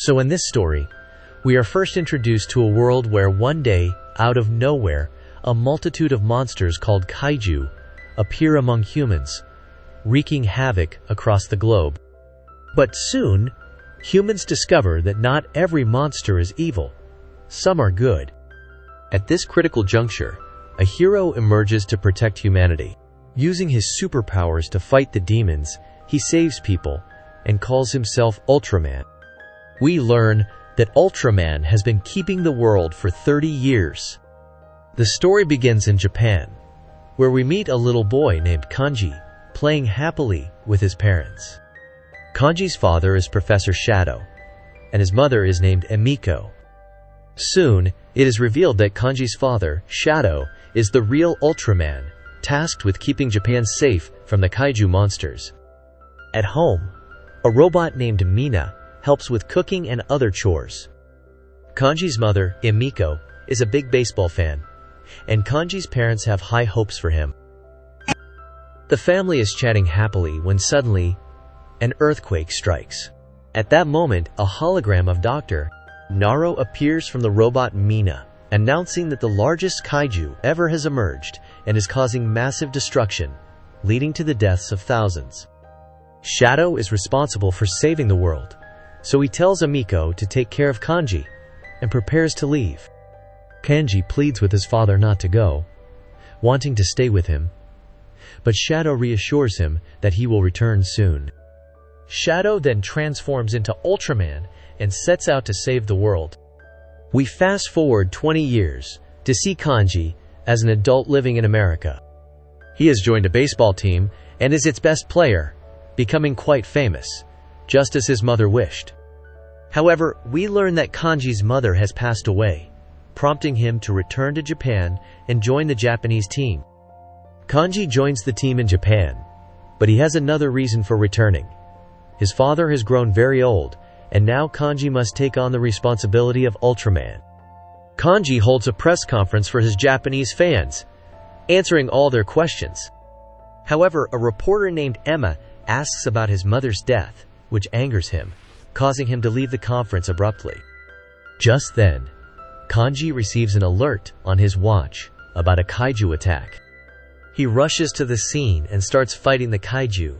So in this story, we are first introduced to a world where one day, out of nowhere, a multitude of monsters called kaiju appear among humans, wreaking havoc across the globe. But soon, humans discover that not every monster is evil. Some are good. At this critical juncture, a hero emerges to protect humanity. Using his superpowers to fight the demons, he saves people and calls himself Ultraman. We learn that Ultraman has been keeping the world for 30 years. The story begins in Japan, where we meet a little boy named Kanji, playing happily with his parents. Kanji's father is Professor Shadow, and his mother is named Emiko. Soon, it is revealed that Kanji's father, Shadow, is the real Ultraman, tasked with keeping Japan safe from the kaiju monsters. At home, a robot named Mina helps with cooking and other chores. Kanji's mother, Emiko, is a big baseball fan, and Kanji's parents have high hopes for him. The family is chatting happily when suddenly, an earthquake strikes. At that moment, a hologram of Dr. Naro appears from the robot Mina, announcing that the largest kaiju ever has emerged and is causing massive destruction, leading to the deaths of thousands. Shadow is responsible for saving the world, so he tells Emiko to take care of Kanji and prepares to leave. Kanji pleads with his father not to go, wanting to stay with him, but Shadow reassures him that he will return soon. Shadow then transforms into Ultraman and sets out to save the world. We fast forward 20 years to see Kanji as an adult living in America. He has joined a baseball team and is its best player, becoming quite famous, just as his mother wished. However, we learn that Kanji's mother has passed away, prompting him to return to Japan and join the Japanese team. Kanji joins the team in Japan, but he has another reason for returning. His father has grown very old, and now Kanji must take on the responsibility of Ultraman. Kanji holds a press conference for his Japanese fans, answering all their questions. However, a reporter named Emma asks about his mother's death, which angers him, causing him to leave the conference abruptly. Just then, Kanji receives an alert on his watch about a kaiju attack. He rushes to the scene and starts fighting the kaiju,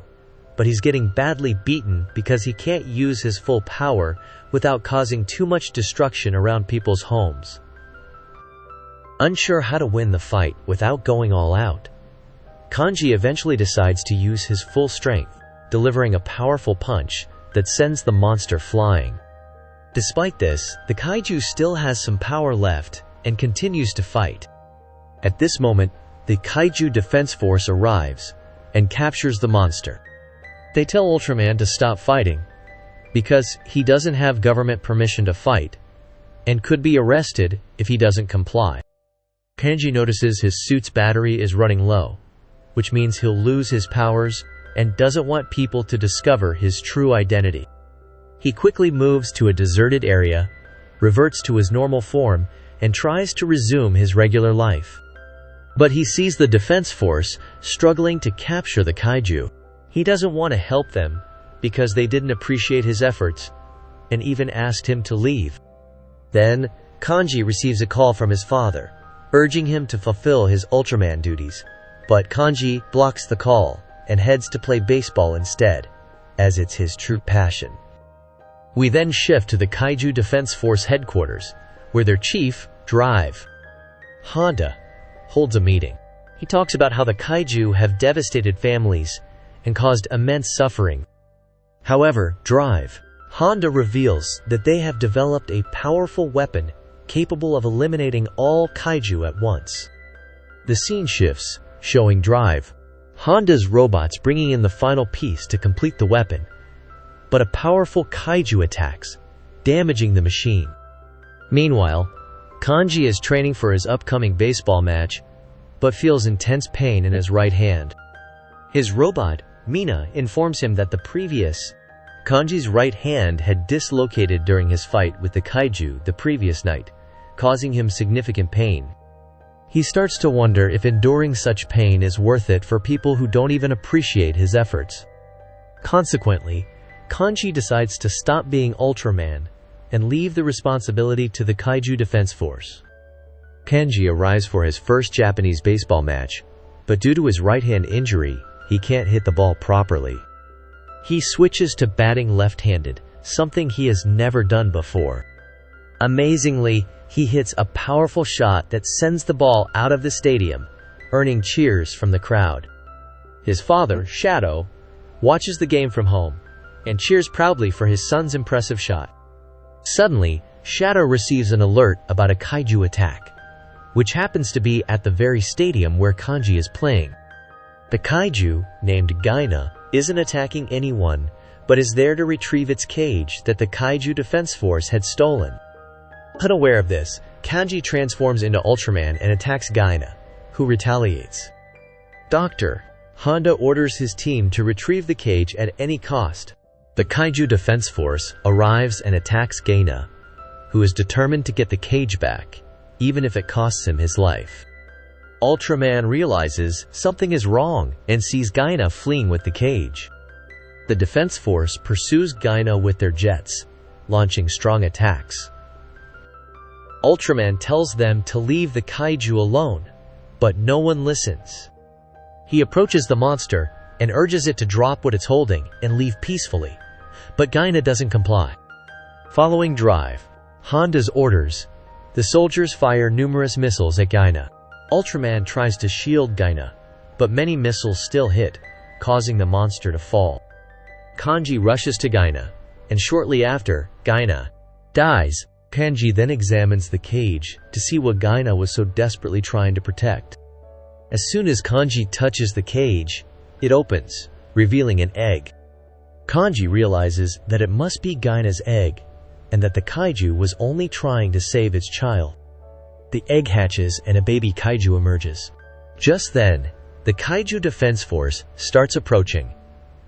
but he's getting badly beaten because he can't use his full power without causing too much destruction around people's homes. Unsure how to win the fight without going all out, Kanji eventually decides to use his full strength, delivering a powerful punch that sends the monster flying. Despite this, the kaiju still has some power left and continues to fight. At this moment, the kaiju defense force arrives and captures the monster. They tell Ultraman to stop fighting because he doesn't have government permission to fight and could be arrested if he doesn't comply. Kanji notices his suit's battery is running low, which means he'll lose his powers and doesn't want people to discover his true identity. He quickly moves to a deserted area, reverts to his normal form, and tries to resume his regular life. But he sees the defense force struggling to capture the kaiju. He doesn't want to help them because they didn't appreciate his efforts and even asked him to leave. Then, Kanji receives a call from his father, urging him to fulfill his Ultraman duties. But Kanji blocks the call and heads to play baseball instead, as it's his true passion. We then shift to the Kaiju Defense Force headquarters, where their chief, Drive Honda, holds a meeting. He talks about how the kaiju have devastated families and caused immense suffering. However, Drive Honda reveals that they have developed a powerful weapon capable of eliminating all kaiju at once. The scene shifts, showing Drive Honda's robots bringing in the final piece to complete the weapon, but a powerful kaiju attacks, damaging the machine. Meanwhile, Kanji is training for his upcoming baseball match, but feels intense pain in his right hand. His robot, Mina, informs him that Kanji's right hand had dislocated during his fight with the kaiju the previous night, causing him significant pain. He starts to wonder if enduring such pain is worth it for people who don't even appreciate his efforts. Consequently, Kanji decides to stop being Ultraman and leave the responsibility to the Kaiju Defense Force. Kanji arrives for his first Japanese baseball match, but due to his right-hand injury, he can't hit the ball properly. He switches to batting left-handed, something he has never done before. Amazingly, he hits a powerful shot that sends the ball out of the stadium, earning cheers from the crowd. His father, Shadow, watches the game from home and cheers proudly for his son's impressive shot. Suddenly, Shadow receives an alert about a kaiju attack, which happens to be at the very stadium where Kanji is playing. The kaiju, named Gaina, isn't attacking anyone, but is there to retrieve its cage that the Kaiju Defense Force had stolen. Unaware of this, Kanji transforms into Ultraman and attacks Gaina, who retaliates. Dr. Honda orders his team to retrieve the cage at any cost. The Kaiju Defense Force arrives and attacks Gaina, who is determined to get the cage back, even if it costs him his life. Ultraman realizes something is wrong and sees Gaina fleeing with the cage. The Defense Force pursues Gaina with their jets, launching strong attacks. Ultraman tells them to leave the kaiju alone, but no one listens. He approaches the monster and urges it to drop what it's holding and leave peacefully, but Gaina doesn't comply. Following Drive, Honda's orders, the soldiers fire numerous missiles at Gaina. Ultraman tries to shield Gaina, but many missiles still hit, causing the monster to fall. Kanji rushes to Gaina, and shortly after, Gaina dies. Kanji then examines the cage to see what Gaina was so desperately trying to protect. As soon as Kanji touches the cage, it opens, revealing an egg. Kanji realizes that it must be Gaina's egg, and that the kaiju was only trying to save its child. The egg hatches and a baby kaiju emerges. Just then, the Kaiju Defense Force starts approaching,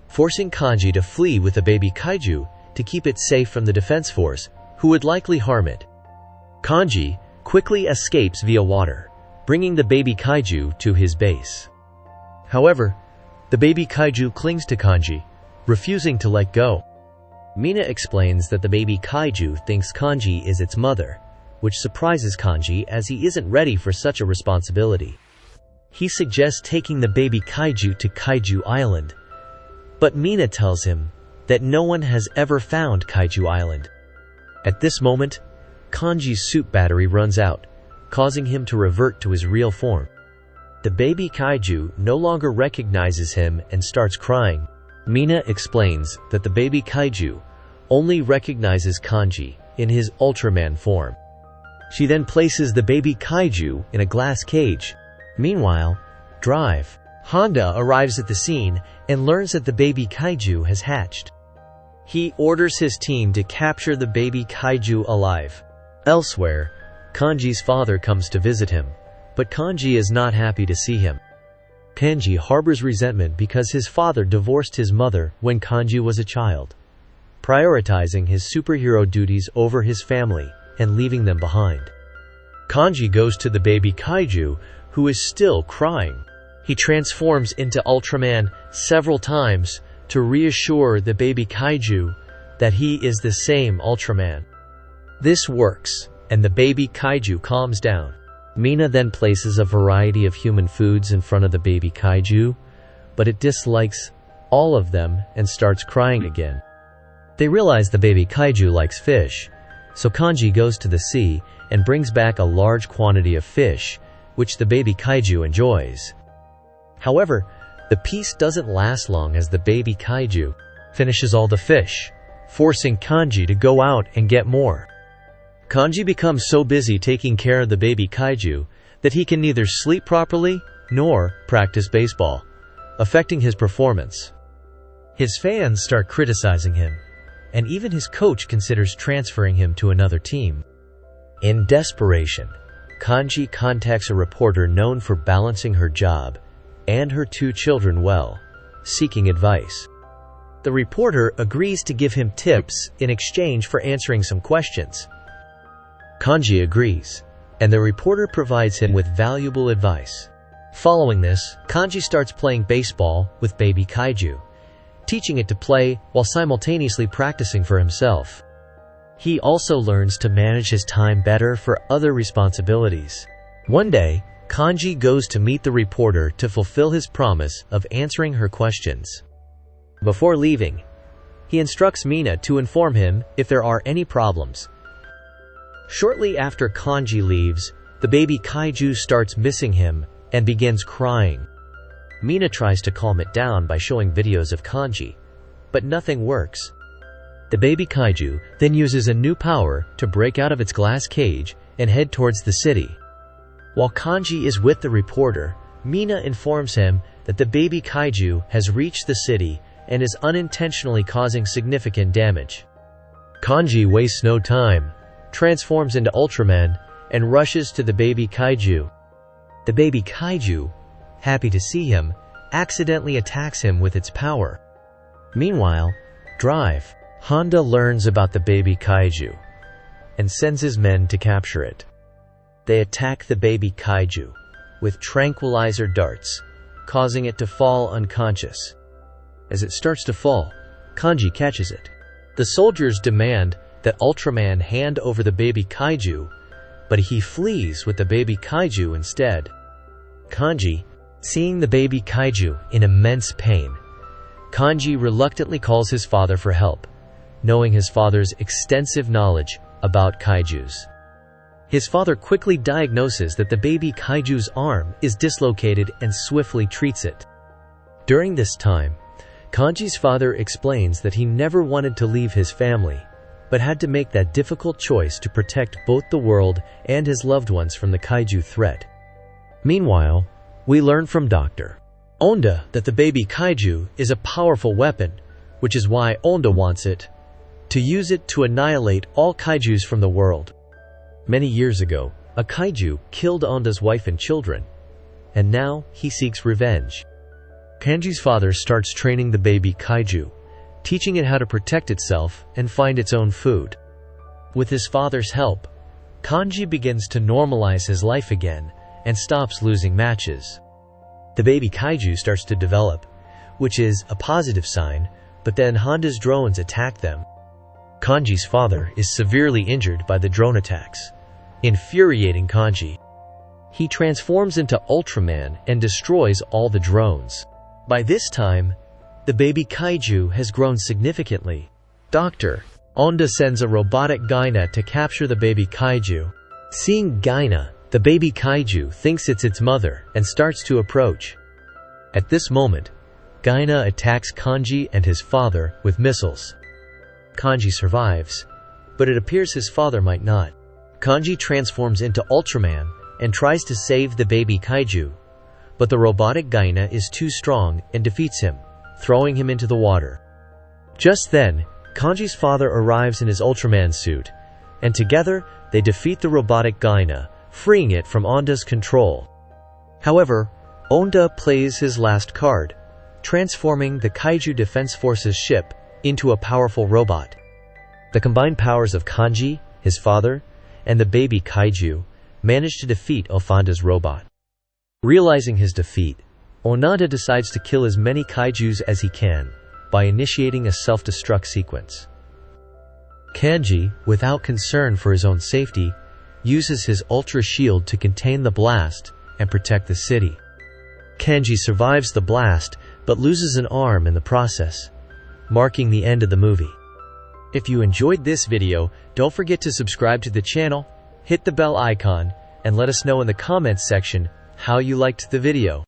forcing Kanji to flee with the baby kaiju to keep it safe from the Defense Force, who would likely harm it. Kanji quickly escapes via water, bringing the baby kaiju to his base. However, the baby kaiju clings to Kanji, refusing to let go. Mina explains that the baby kaiju thinks Kanji is its mother, which surprises Kanji as he isn't ready for such a responsibility. He suggests taking the baby kaiju to Kaiju Island, but Mina tells him that no one has ever found Kaiju Island. At this moment, Kanji's suit battery runs out, causing him to revert to his real form. The baby kaiju no longer recognizes him and starts crying. Mina explains that the baby kaiju only recognizes Kanji in his Ultraman form. She then places the baby kaiju in a glass cage. Meanwhile, Drive, Honda arrives at the scene and learns that the baby kaiju has hatched. He orders his team to capture the baby kaiju alive. Elsewhere, Kanji's father comes to visit him, but Kanji is not happy to see him. Kanji harbors resentment because his father divorced his mother when Kanji was a child, prioritizing his superhero duties over his family and leaving them behind. Kanji goes to the baby kaiju, who is still crying. He transforms into Ultraman several times to reassure the baby kaiju that he is the same Ultraman. This works, and the baby kaiju calms down. Mina then places a variety of human foods in front of the baby kaiju, but it dislikes all of them and starts crying again. They realize the baby kaiju likes fish, so Kanji goes to the sea and brings back a large quantity of fish, which the baby kaiju enjoys. However, the peace doesn't last long as the baby kaiju finishes all the fish, forcing Kanji to go out and get more. Kanji becomes so busy taking care of the baby kaiju that he can neither sleep properly nor practice baseball, affecting his performance. His fans start criticizing him, and even his coach considers transferring him to another team. In desperation, Kanji contacts a reporter known for balancing her job and her 2 children well, seeking advice. The reporter agrees to give him tips in exchange for answering some questions. Kanji agrees, and the reporter provides him with valuable advice. Following this, Kanji starts playing baseball with baby kaiju, teaching it to play while simultaneously practicing for himself. He also learns to manage his time better for other responsibilities. One day, Kanji goes to meet the reporter to fulfill his promise of answering her questions. Before leaving, he instructs Mina to inform him if there are any problems. Shortly after Kanji leaves, the baby kaiju starts missing him and begins crying. Mina tries to calm it down by showing videos of Kanji, but nothing works. The baby kaiju then uses a new power to break out of its glass cage and head towards the city. While Kanji is with the reporter, Mina informs him that the baby kaiju has reached the city and is unintentionally causing significant damage. Kanji wastes no time, transforms into Ultraman, and rushes to the baby kaiju. The baby kaiju, happy to see him, accidentally attacks him with its power. Meanwhile, Drive, Honda learns about the baby kaiju and sends his men to capture it. They attack the baby kaiju with tranquilizer darts, causing it to fall unconscious. As it starts to fall, Kanji catches it. The soldiers demand that Ultraman hand over the baby kaiju, but he flees with the baby kaiju instead. Kanji, seeing the baby kaiju in immense pain, Kanji reluctantly calls his father for help, knowing his father's extensive knowledge about kaijus. His father quickly diagnoses that the baby kaiju's arm is dislocated and swiftly treats it. During this time, Kanji's father explains that he never wanted to leave his family, but had to make that difficult choice to protect both the world and his loved ones from the kaiju threat. Meanwhile, we learn from Dr. Onda that the baby kaiju is a powerful weapon, which is why Onda wants it to use it to annihilate all kaijus from the world. Many years ago, a kaiju killed Onda's wife and children, and now he seeks revenge. Kanji's father starts training the baby kaiju, teaching it how to protect itself and find its own food. With his father's help, Kanji begins to normalize his life again and stops losing matches. The baby kaiju starts to develop, which is a positive sign, but then Honda's drones attack them. Kanji's father is severely injured by the drone attacks, infuriating Kanji. He transforms into Ultraman and destroys all the drones. By this time, the baby kaiju has grown significantly. Dr. Onda sends a robotic Gyna to capture the baby kaiju. Seeing Gyna, the baby kaiju thinks it's its mother and starts to approach. At this moment, Gyna attacks Kanji and his father with missiles. Kanji survives, but it appears his father might not. Kanji transforms into Ultraman and tries to save the baby kaiju, but the robotic Gyna is too strong and defeats him, throwing him into the water. Just then, Kanji's father arrives in his Ultraman suit, and together they defeat the robotic Gyna, freeing it from Onda's control. However, Onda plays his last card, transforming the Kaiju Defense Force's ship into a powerful robot. The combined powers of Kanji, his father, and the baby kaiju manage to defeat Ofanda's robot. Realizing his defeat, Onada decides to kill as many kaijus as he can by initiating a self-destruct sequence. Kanji, without concern for his own safety, uses his Ultra Shield to contain the blast and protect the city. Kanji survives the blast but loses an arm in the process, marking the end of the movie. If you enjoyed this video, don't forget to subscribe to the channel, hit the bell icon, and let us know in the comments section how you liked the video.